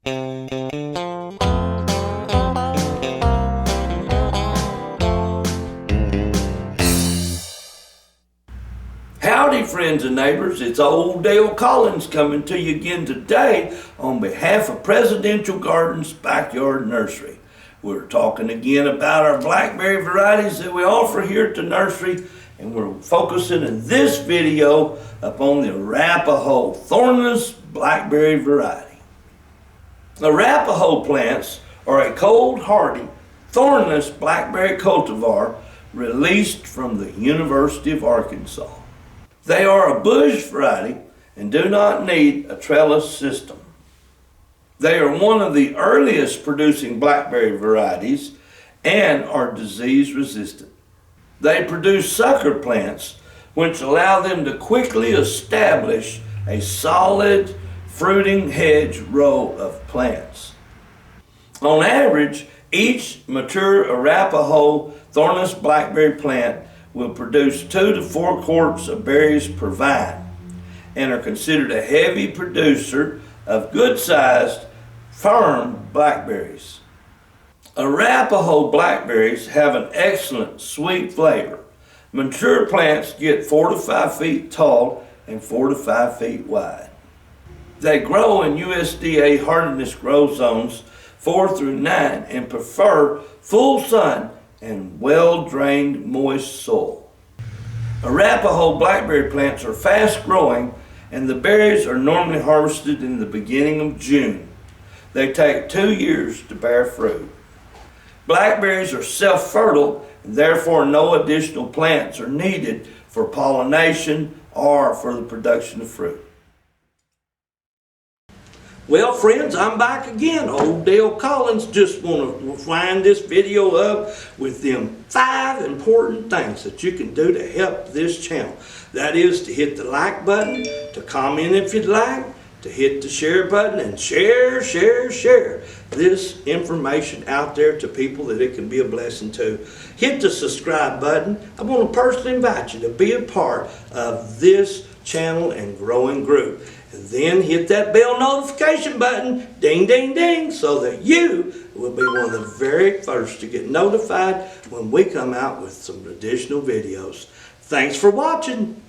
Howdy friends and neighbors, it's old Dale Collins coming to you again today on behalf of Presidential Gardens Backyard Nursery. We're talking again about our blackberry varieties that we offer here at the nursery, and we're focusing in this video upon the Arapaho thornless blackberry variety. Arapaho plants are a cold hardy thornless blackberry cultivar released from the University of Arkansas. They are a bush variety and do not need a trellis system. They are one of the earliest producing blackberry varieties and are disease resistant. They produce sucker plants which allow them to quickly establish a solid fruiting hedge row of plants. On average, each mature Arapaho thornless blackberry plant will produce 2 to 4 quarts of berries per vine and are considered a heavy producer of good-sized, firm blackberries. Arapaho blackberries have an excellent sweet flavor. Mature plants get 4 to 5 feet tall and 4 to 5 feet wide. They grow in USDA Hardiness Grow Zones 4 through 9 and prefer full sun and well-drained moist soil. Arapaho blackberry plants are fast growing and the berries are normally harvested in the beginning of June. They take 2 years to bear fruit. Blackberries are self-fertile and therefore no additional plants are needed for pollination or for the production of fruit. Well friends, I'm back again. Old Dale Collins. Just want to wind this video up with them 5 important things that you can do to help this channel. That is to hit the like button, to comment if you'd like, to hit the share button and share this information out there to people that it can be a blessing to. Hit the subscribe button. I want to personally invite you to be a part of this channel and growing group. And then hit that bell notification button, ding, ding, ding, so that you will be one of the very first to get notified when we come out with some additional videos. Thanks for watching.